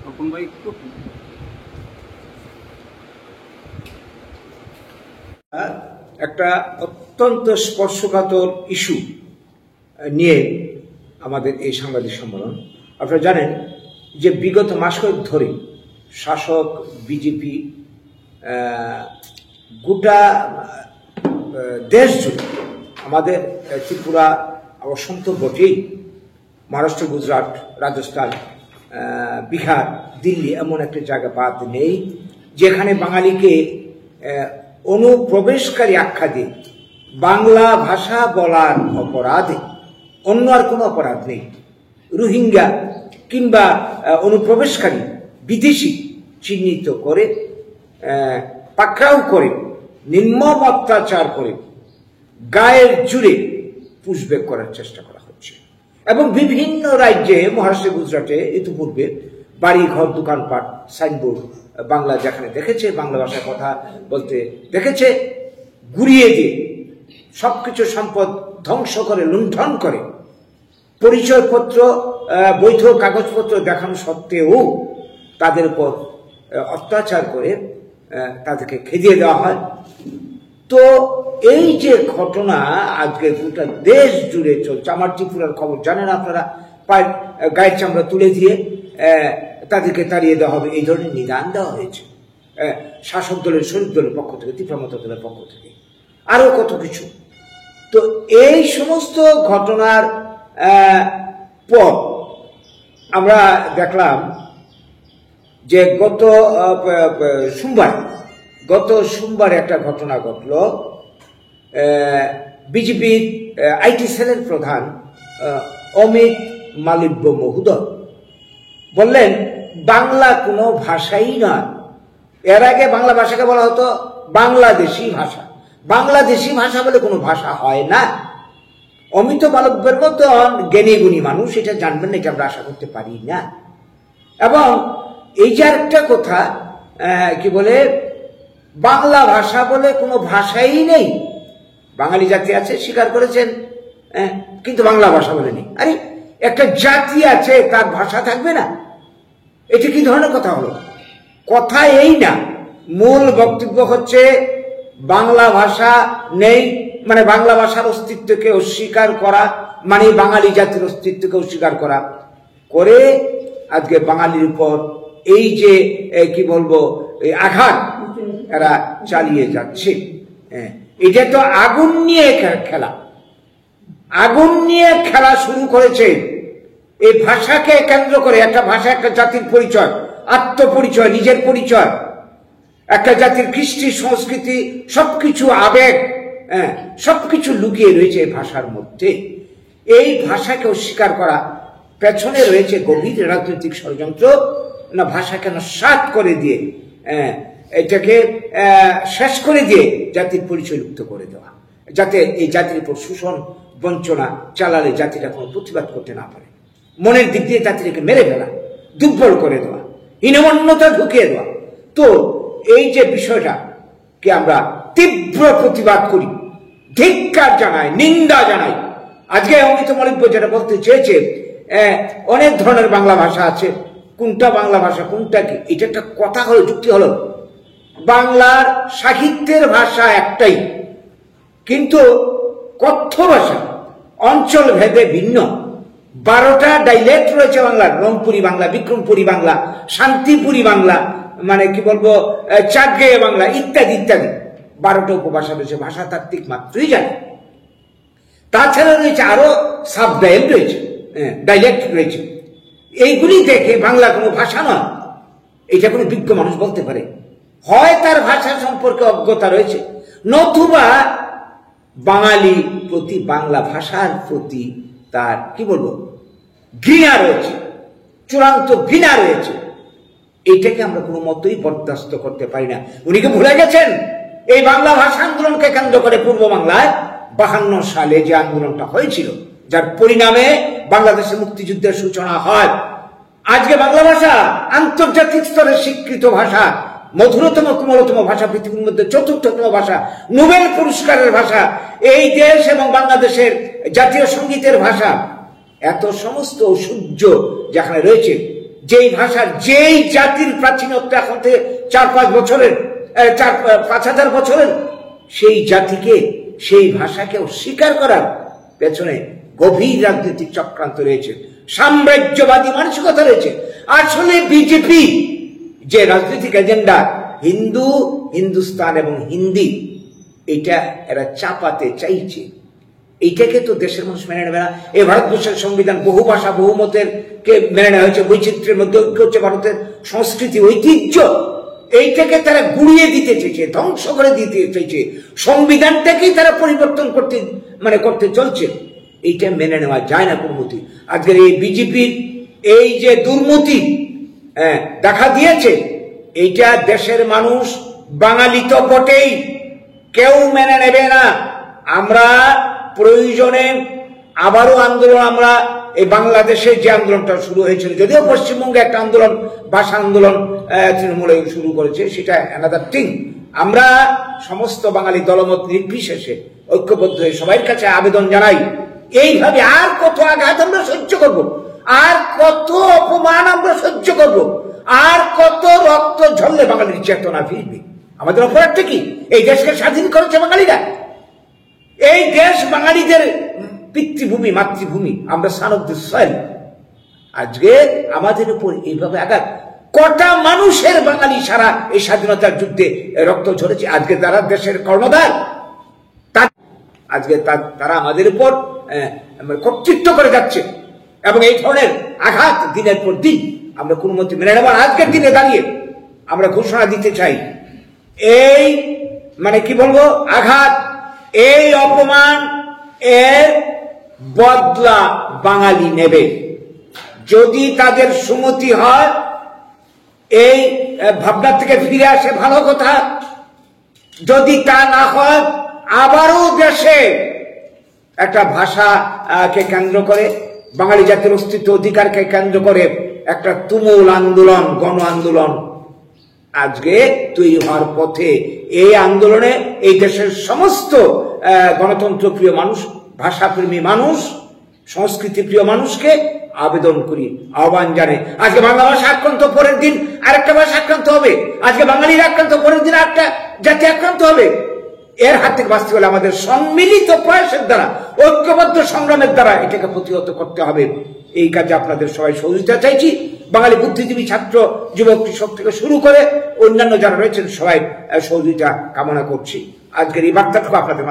তপন ভাই একটু একটা অত্যন্ত স্পর্শকাতর ইস্যু নিয়ে আমাদের এই সাংবাদিক সম্মেলন। আপনারা জানেন যে বিগত মাস কয়েক ধরে শাসক বিজেপি গোটা দেশ জুড়ে, আমাদের ত্রিপুরা অসন্ত বটেই, মহারাষ্ট্র, গুজরাট, রাজস্থান, বিহার, দিল্লি এমন একটা জায়গা বাদ নেই যেখানে বাঙালিকে অনুপ্রবেশকারী আখ্যা দিয়ে বাংলা ভাষা বলার অপরাধে, অন্য আর কোনো অপরাধ নেই, রোহিঙ্গা কিংবা অনুপ্রবেশকারী বিদেশি চিহ্নিত করে পাকড়াও করে নির্মম অত্যাচার করে গায়ের জুড়ে পুশব্যাক করার চেষ্টা করা হচ্ছে। এবং বিভিন্ন রাজ্যে, মহারাষ্ট্রে, গুজরাটে ইতিপূর্বে বাড়ি ঘর দোকানপাট সাইনবোর্ড বাংলা যেখানে দেখেছে, বাংলা ভাষায় কথা বলতে দেখেছে, গুড়িয়ে দিয়ে সবকিছু সম্পদ ধ্বংস করে, লুণ্ঠন করে, পরিচয়পত্র, বৈধ কাগজপত্র দেখানো সত্ত্বেও তাদের উপর অত্যাচার করে তাদেরকে খেদিয়ে দেওয়া হয়। তো এই যে ঘটনা আজকে গোটা দেশ জুড়ে চলছে, আমার ত্রিপুরার খবর জানেন আপনারা, পায়ের গায়ের চামড়া তুলে দিয়ে তাদেরকে তাড়িয়ে দেওয়া হবে, এই ধরনের নিদান দেওয়া হয়েছে শাসক দলের, শরিক দলের পক্ষ থেকে, ত্রিপুরা দলের পক্ষ থেকে, আরো কত কিছু। তো এই সমস্ত ঘটনার পর আমরা দেখলাম যে গত সোমবার একটা ঘটনা ঘটল। বিজেপির আইটি সেলের প্রধান অমিত মালব্য মহোদয় বললেন বাংলা কোনো ভাষাই নয়। এর আগে বাংলা ভাষাকে বলা হতো বাংলাদেশি ভাষা। বাংলাদেশি ভাষা বলে কোনো ভাষা হয় না। অমিত মালব্যের মতো জ্ঞানী গুণী মানুষ এটা জানবেন না, এটা আমরা আশা করতে পারি না। এবং এই যে একটা কথা, কি বলে, বাংলা ভাষা বলে কোনো ভাষাই নেই। বাঙালি জাতি আছে, স্বীকার করেছেন, কিন্তু বাংলা ভাষা বলে নেই। আরে একটা জাতি আছে, তার ভাষা থাকবে না? এটা কি ধরনের কথা হলো? কথা এই না, মূল বক্তব্য হচ্ছে বাংলা ভাষা নেই, মানে বাংলা ভাষার অস্তিত্বকে অস্বীকার করা, মানে বাঙালি জাতির অস্তিত্বকে অস্বীকার করা করে আজকে বাঙালির উপর এই যে কি বলবো এই আঘাত এরা চালিয়ে যাচ্ছে। এটা তো আগুন নিয়ে খেলা, আগুন নিয়ে খেলা শুরু করেছে। এই ভাষাকে কেন্দ্র করে, একটা ভাষা একটা জাতির পরিচয়, আত্মপরিচয়, নিজের পরিচয়, একটা জাতির কৃষ্টি, সংস্কৃতি, সবকিছু, আবেগ, সবকিছু লুকিয়ে রয়েছে এই ভাষার মধ্যে। এই ভাষাকে অস্বীকার করা পেছনে রয়েছে গভীর রাজনৈতিক ষড়যন্ত্র। না, ভাষাকে নস্যাৎ করে দিয়ে, এটাকে শেষ করে দিয়ে জাতির পরিচয় লুপ্ত করে দেওয়া, যাতে এই জাতির উপর শোষণ বঞ্চনা চালালে জাতিটা কোনো প্রতিবাদ করতে না পারে, মনের দিক দিয়ে জাতিটাকে মেরে ফেলা, দুর্বল করে দেওয়া, হীনমন্যতা ঢুকিয়ে দেওয়া। তো এই যে বিষয়টাকে আমরা তীব্র প্রতিবাদ করি, ধিক্কার জানাই, নিন্দা জানাই। আজকে অমিত মালব্য যেটা বলতে চেয়েছে, অনেক ধরনের বাংলা ভাষা আছে, কোনটা বাংলা ভাষা কোনটা কি, এটা একটা কথা হলো, যুক্তি হলো। বাংলার সাহিত্যের ভাষা একটাই, কিন্তু কথ্য ভাষা অঞ্চল ভেদে ভিন্ন। 12টা ডাইলেক্ট রয়েছে বাংলার, রংপুরি বাংলা, বিক্রমপুরী বাংলা, শান্তিপুরী বাংলা, মানে কি বলবো চাটগেয়ে বাংলা, ইত্যাদি ইত্যাদি। 12টা উপভাষা রয়েছে, ভাষাতাত্ত্বিক মাত্রই জানে। তাছাড়া রয়েছে আরো সাব ডাইলেক্ট রয়েছে, ডাইলেক্ট রয়েছে। এইগুলি দেখে বাংলা কোনো ভাষা নয়, এটা কোনো বিজ্ঞ মানুষ বলতে পারে। হয় তার ভাষা সম্পর্কে অজ্ঞতা রয়েছে, নতুবা বাঙালি প্রতি, বাংলা ভাষার প্রতি তার কি বলবো ঘৃণা রয়েছে, চূড়ান্ত ঘৃণা রয়েছে। এইটাকে আমরা কোনো মতই বরদাস্ত করতে পারি না। উনি কি ভুলে গেছেন এই বাংলা ভাষা আন্দোলনকে কেন্দ্র করে পূর্ব বাংলায় 52 সালে যে আন্দোলনটা হয়েছিল, যার পরিণামে বাংলাদেশের মুক্তিযুদ্ধের সূচনা হয়। আজকে বাংলা ভাষা আন্তর্জাতিক স্তরে স্বীকৃত ভাষা, মধুরতম কোমলতম ভাষা, পৃথিবীর মধ্যে 4র্থতম ভাষা, নোবেল পুরস্কারের ভাষা, এই দেশ এবং বাংলাদেশের জাতীয় সঙ্গীতের ভাষা। এত সমস্ত ঐশ্বর্য যেখানে রয়েছে, যেই ভাষার যেই জাতির প্রাচীনত্ব এখন থেকে 4-5 বছরের 4-5,000 বছরের, সেই জাতিকে সেই ভাষাকে অস্বীকার করার পেছনে গভীর রাজনৈতিক চক্রান্ত রয়েছে, সাম্রাজ্যবাদী মানসিকতা রয়েছে। আসলে বিজেপি যে রাজনৈতিক এজেন্ডা হিন্দু, হিন্দুস্তান এবং হিন্দি, এটা এরা চাপাতে চাইছে। এইটাকে তো দেশের মানুষ মেনে নেবে না। এই ভারতবর্ষের সংবিধান বহু ভাষা বহু মতের কে মেনে নেওয়া হয়েছে, বৈচিত্র্যের মধ্যে ঐক্য হচ্ছে ভারতের সংস্কৃতি ঐতিহ্য। এইটাকে তারা গুড়িয়ে দিতে চাইছে, ধ্বংস করে দিতে চাইছে, সংবিধানটাকেই তারা পরিবর্তন করতে চলছে। এইটা মেনে নেওয়া যায় না কোনো মতে। আজকের এই বিজেপির এই যে দুর্নীতি দেখা দিয়েছে, এইটা দেশের মানুষ, বাঙালি তো বটেই, কেউ মেনে নেবে না। আমরা প্রয়োজনে আবারও আন্দোলন, আমরা এই বাংলাদেশে যে আন্দোলনটা শুরু হয়েছিল, যদিও পশ্চিমবঙ্গে একটা আন্দোলন, ভাষা আন্দোলন তৃণমূলে শুরু করেছে, সেটা অ্যানাদার থিং। আমরা সমস্ত বাঙালি দলমত নির্বিশেষে ঐক্যবদ্ধ হয়ে সবার কাছে আবেদন জানাই, এইভাবে আর কত আঘাত আমরা সহ্য করব, আর কত অপমান আমরা সহ্য করব, আর কত রক্ত ঝরলে বাঙালির চেতনা ফিরবে? আমাদের অপরাধটা কি? এই দেশকে স্বাধীন করেছে বাঙালিরা, এই দেশ বাঙালিদের পিতৃভূমি, মাতৃভূমি, আমরা সন অফ দ্য সয়েল। আজকে আমাদের উপর এইভাবে আঘাত, কটা মানুষের বাঙালি সারা এই স্বাধীনতার যুদ্ধে রক্ত ঝরেছে। আজকে তারা দেশের কর্ণধার, আজকে তারা আমাদের উপর কর্তৃত্ব করে যাচ্ছে, এবং এই ধরনের আঘাত দিনের পর দিন আমরা কোনো মতে মেনে নেব। আজকের দিনে দাঁড়িয়ে আমরা ঘোষণা দিতে চাই, এই কি বলবো, আঘাত, এই অপমান, এর বদলা বাঙালি নেবে। যদি তাদের সুমতি হয়, এই ভাবনা থেকে ফিরে আসে ভালো কথা। যদি তা না হয়, আবারও দেশে একটা ভাষাকে কেন্দ্র করে, বাঙালি জাতির অস্তিত্ব অধিকারকে কেন্দ্র করে একটা তুমুল আন্দোলন, গণ আন্দোলন আজকে তৈরি হওয়ার পথে। এই আন্দোলনে এই দেশের সমস্ত গণতন্ত্র প্রিয় মানুষ, ভাষাপ্রেমী মানুষ, সংস্কৃতি প্রিয় মানুষকে আবেদন করি, আহ্বান জানে। আজকে বাংলা ভাষা আক্রান্ত, পরের দিন আরেকটা ভাষা আক্রান্ত হবে। আজকে বাঙালির আক্রান্ত, পরের দিন আরেকটা জাতি আক্রান্ত হবে। এর হাত থেকে বাঁচতে হলে আমাদের সম্মিলিত প্রয়াসের দ্বারা, ঐক্যবদ্ধ সংগ্রামের দ্বারা এটাকে প্রতিহত করতে হবে। এই কাজে আপনাদের সবাই সহযোগিতা চাইছি। বাঙালি বুদ্ধিজীবী, ছাত্র, যুবক, কৃষক থেকে শুরু করে অন্যান্য যারা রয়েছেন সবাই সহযোগিতা কামনা করছি। আজকের এই বার্তাটুকু আপনাদের